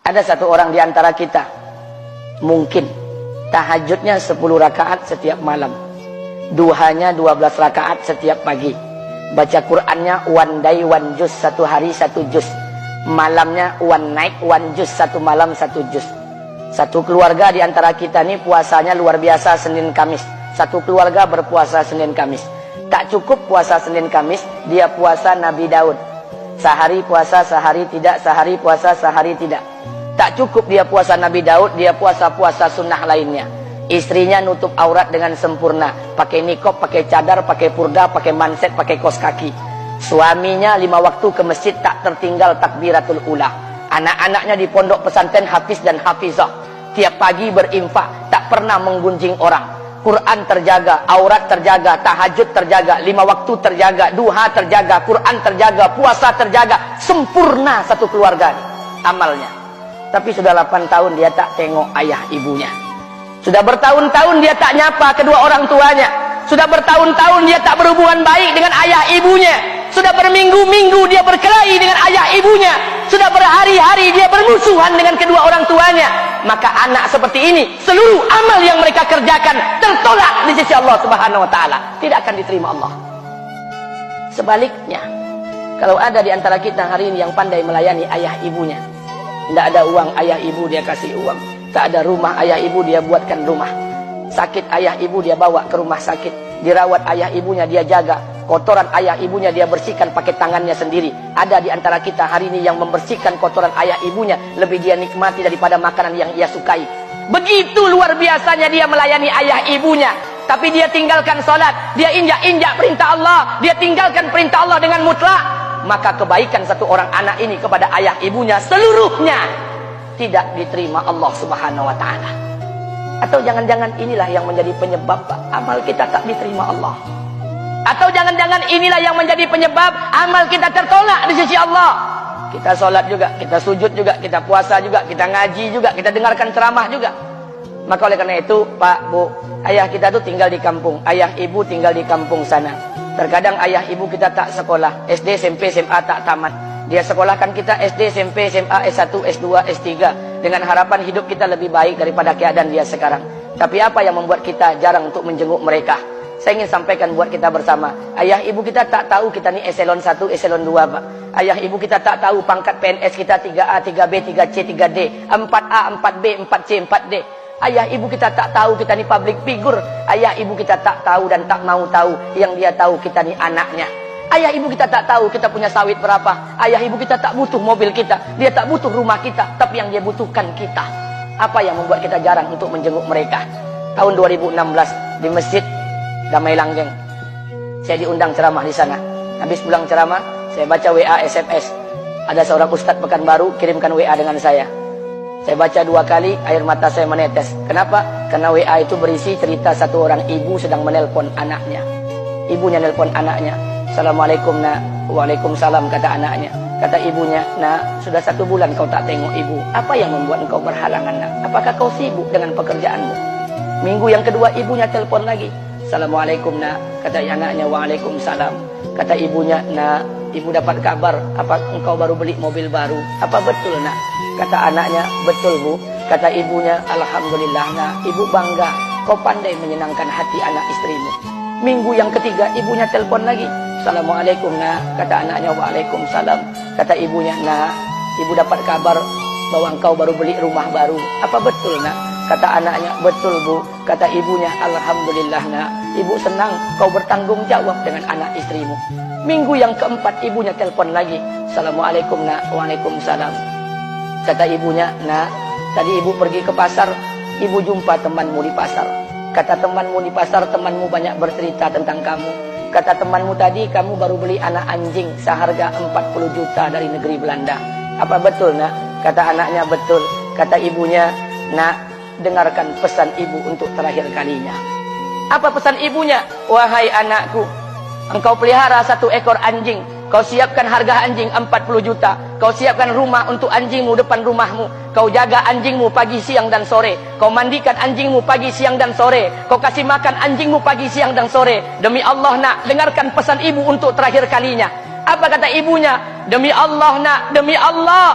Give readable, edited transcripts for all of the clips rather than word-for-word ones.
Ada satu orang di antara kita, mungkin tahajudnya 10 rakaat setiap malam, duhanya 12 rakaat setiap pagi, baca Qur'annya one day one juz, satu hari satu juz, malamnya one night one juz, satu malam satu juz. Satu keluarga di antara kita ini puasanya luar biasa Senin Kamis. Satu keluarga berpuasa Senin Kamis. Tak cukup puasa Senin Kamis, dia puasa Nabi Daud. Sehari puasa, sehari tidak, sehari puasa, sehari tidak. Tak cukup dia puasa Nabi Daud, dia puasa-puasa sunnah lainnya. Istrinya nutup aurat dengan sempurna, pakai nikob, pakai cadar, pakai purda, pakai manset, pakai kos kaki. Suaminya 5 waktu ke masjid tak tertinggal takbiratul ula. Anak-anaknya di pondok pesantren hafiz dan hafizah. Tiap pagi berinfak, tak pernah menggunjing orang. Quran terjaga, aurat terjaga, tahajud terjaga, 5 waktu terjaga, duha terjaga, Quran terjaga, puasa terjaga. Sempurna satu keluarga ini amalnya. Tapi sudah 8 tahun dia tak tengok ayah ibunya. Sudah bertahun-tahun dia tak nyapa kedua orang tuanya. Sudah bertahun-tahun dia tak berhubungan baik dengan ayah ibunya. Sudah berminggu-minggu dia berkelahi dengan ayah ibunya. Sudah berhari-hari dia bermusuhan dengan kedua orang tuanya. Maka anak seperti ini, seluruh amal yang mereka kerjakan tertolak di sisi Allah Subhanahu wa taala, tidak akan diterima Allah. Sebaliknya, kalau ada di antara kita hari ini yang pandai melayani ayah ibunya, tidak ada uang ayah ibu dia kasih uang, tak ada rumah ayah ibu dia buatkan rumah, sakit ayah ibu dia bawa ke rumah sakit, dirawat ayah ibunya dia jaga, kotoran ayah ibunya dia bersihkan pakai tangannya sendiri. Ada di antara kita hari ini yang membersihkan kotoran ayah ibunya lebih dia nikmati daripada makanan yang ia sukai. Begitu luar biasanya dia melayani ayah ibunya. Tapi dia tinggalkan salat, dia injak-injak perintah Allah, dia tinggalkan perintah Allah dengan mutlak. Maka kebaikan satu orang anak ini kepada ayah ibunya seluruhnya tidak diterima Allah Subhanahu wa taala. Atau jangan-jangan inilah yang menjadi penyebab amal kita tak diterima Allah. Atau jangan-jangan inilah yang menjadi penyebab amal kita tertolak di sisi Allah. Kita sholat juga, kita sujud juga, kita puasa juga, kita ngaji juga, kita dengarkan ceramah juga. Maka oleh karena itu, Pak, Bu, ayah kita tuh tinggal di kampung, ayah ibu tinggal di kampung sana. Terkadang ayah ibu kita tak sekolah, SD, SMP, SMA tak tamat. Dia sekolahkan kita SD, SMP, SMA, S1, S2, S3 dengan harapan hidup kita lebih baik daripada keadaan dia sekarang. Tapi apa yang membuat kita jarang untuk menjenguk mereka? Saya ingin sampaikan buat kita bersama. Ayah ibu kita tak tahu kita ni eselon 1, eselon 2, Pak. Ayah ibu kita tak tahu pangkat PNS kita 3A, 3B, 3C, 3D, 4A, 4B, 4C, 4D. Ayah ibu kita tak tahu kita ni public figure. Ayah ibu kita tak tahu dan tak mau tahu. Yang dia tahu kita ni anaknya. Ayah ibu kita tak tahu kita punya sawit berapa. Ayah ibu kita tak butuh mobil kita. Dia tak butuh rumah kita. Tapi yang dia butuhkan kita. Apa yang membuat kita jarang untuk menjenguk mereka? Tahun 2016 di Masjid Damai Langgeng, saya diundang ceramah di sana. Habis pulang ceramah, saya baca WA SMS. Ada seorang ustadz Pekanbaru kirimkan WA dengan saya. Saya baca 2 kali, air mata saya menetes. Kenapa? Karena WA itu berisi cerita satu orang ibu sedang menelpon anaknya. Ibunya nelpon anaknya. Assalamualaikum nak. Waalaikumsalam kata anaknya. Kata ibunya, nak, sudah 1 bulan kau tak tengok ibu. Apa yang membuat engkau berhalangan nak? Apakah kau sibuk dengan pekerjaanmu? Minggu yang kedua ibunya telpon lagi. Assalamualaikum nak. Kata anaknya, waalaikumsalam. Kata ibunya, nak, ibu dapat kabar apa engkau baru beli mobil baru. Apa betul nak? Kata anaknya, betul bu. Kata ibunya, alhamdulillah nak, ibu bangga. Kau pandai menyenangkan hati anak istrimu. Minggu yang ketiga ibunya telpon lagi. Assalamualaikum nak. Kata anaknya, waalaikumsalam. Kata ibunya, nak, ibu dapat kabar bahwa engkau baru beli rumah baru. Apa betul nak? Kata anaknya, betul bu. Kata ibunya, alhamdulillah nak, ibu senang kau bertanggung jawab dengan anak istrimu. Minggu yang keempat ibunya telpon lagi. Assalamualaikum nak. Waalaikumsalam. Kata ibunya, nak, tadi ibu pergi ke pasar, ibu jumpa temanmu di pasar. Kata temanmu di pasar, temanmu banyak bercerita tentang kamu. Kata temanmu tadi, kamu baru beli anak anjing seharga 40 juta dari negeri Belanda. Apa betul nak? Kata anaknya, betul. Kata ibunya, nak, dengarkan pesan ibu untuk terakhir kalinya. Apa pesan ibunya? Wahai anakku, engkau pelihara 1 ekor anjing. Kau siapkan harga anjing 40 juta. Kau siapkan rumah untuk anjingmu depan rumahmu. Kau jaga anjingmu pagi, siang, dan sore. Kau mandikan anjingmu pagi, siang, dan sore. Kau kasih makan anjingmu pagi, siang, dan sore. Demi Allah nak, dengarkan pesan ibu untuk terakhir kalinya. Apa kata ibunya? Demi Allah nak, demi Allah,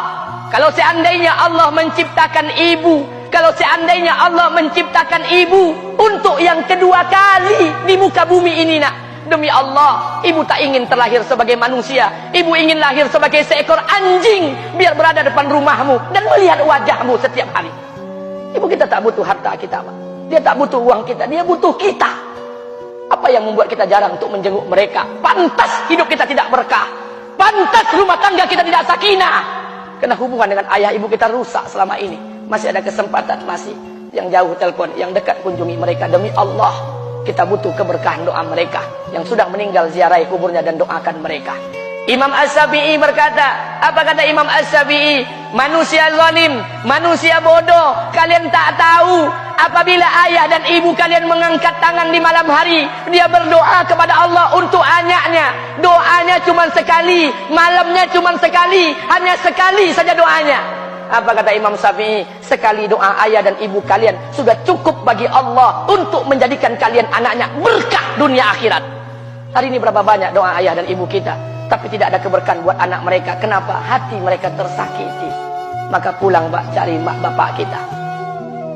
Kalau seandainya Allah menciptakan ibu, kalau seandainya Allah menciptakan ibu untuk yang kedua kali di muka bumi ini, nak, demi Allah, ibu tak ingin terlahir sebagai manusia. Ibu ingin lahir sebagai seekor anjing, biar berada depan rumahmu dan melihat wajahmu setiap hari. Ibu kita tak butuh harta kita, Pak. Dia tak butuh uang kita, dia butuh kita. Apa yang membuat kita jarang untuk menjenguk mereka? Pantas hidup kita tidak berkah. Pantas rumah tangga kita tidak sakinah. Karena hubungan dengan ayah ibu kita rusak selama ini. Masih ada kesempatan, masih. Yang jauh telepon, yang dekat kunjungi mereka. Demi Allah, kita butuh keberkahan doa mereka. Yang sudah meninggal, ziarahi kuburnya dan doakan mereka. Imam As-Syafi'i berkata, apa kata Imam As-Syafi'i? Manusia zalim, manusia bodoh, kalian tak tahu apabila ayah dan ibu kalian mengangkat tangan di malam hari, dia berdoa kepada Allah untuk anaknya. Doanya cuma sekali, malamnya cuma sekali, hanya sekali saja doanya. Apa kata Imam Syafi'i? Sekali doa ayah dan ibu kalian sudah cukup bagi Allah untuk menjadikan kalian anaknya berkah dunia akhirat. Hari ini berapa banyak doa ayah dan ibu kita, tapi tidak ada keberkahan buat anak mereka. Kenapa? Hati mereka tersakiti. Maka pulang, Pak, cari mak bapak kita.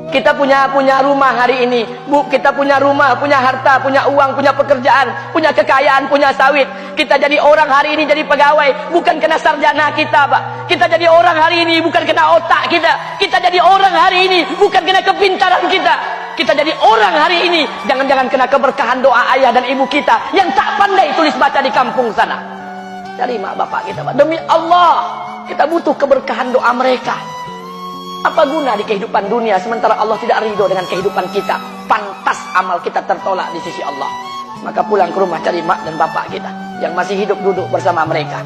Kita punya rumah hari ini, Bu, kita punya rumah, punya harta, punya uang, punya pekerjaan, punya kekayaan, punya sawit. Kita jadi orang hari ini jadi pegawai bukan kena sarjana kita, Pak. Kita jadi orang hari ini bukan kena otak kita. Kita jadi orang hari ini bukan kena kepintaran kita. Kita jadi orang hari ini jangan-jangan kena keberkahan doa ayah dan ibu kita yang tak pandai tulis baca di kampung sana. Cari mak bapak kita, Pak. Demi Allah, kita butuh keberkahan doa mereka. Apa guna di kehidupan dunia sementara Allah tidak ridho dengan kehidupan kita? Pantas amal kita tertolak di sisi Allah. Maka pulang ke rumah cari mak dan bapak kita yang masih hidup, duduk bersama mereka.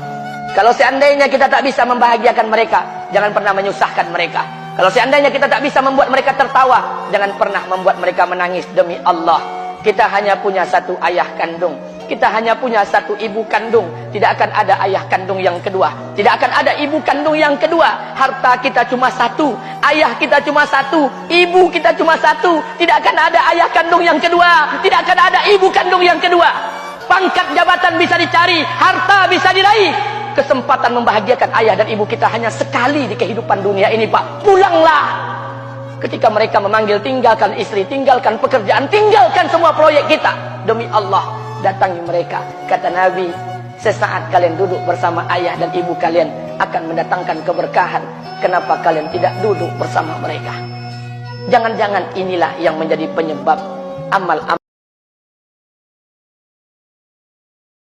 Kalau seandainya kita tak bisa membahagiakan mereka, jangan pernah menyusahkan mereka. Kalau seandainya kita tak bisa membuat mereka tertawa, jangan pernah membuat mereka menangis. Demi Allah, kita hanya punya satu ayah kandung. Kita hanya punya satu ibu kandung. Tidak akan ada ayah kandung yang kedua. Tidak akan ada ibu kandung yang kedua. Harta kita cuma satu. Ayah kita cuma satu. Ibu kita cuma satu. Tidak akan ada ayah kandung yang kedua. Tidak akan ada ibu kandung yang kedua. Pangkat jabatan bisa dicari. Harta bisa diraih. Kesempatan membahagiakan ayah dan ibu kita hanya sekali di kehidupan dunia ini, Pak. Pulanglah. Ketika mereka memanggil, tinggalkan istri, tinggalkan pekerjaan, tinggalkan semua proyek kita. Demi Allah, datangi mereka. Kata Nabi, sesaat kalian duduk bersama ayah dan ibu kalian akan mendatangkan keberkahan. Kenapa kalian tidak duduk bersama mereka? Jangan-jangan inilah yang menjadi penyebab amal-amal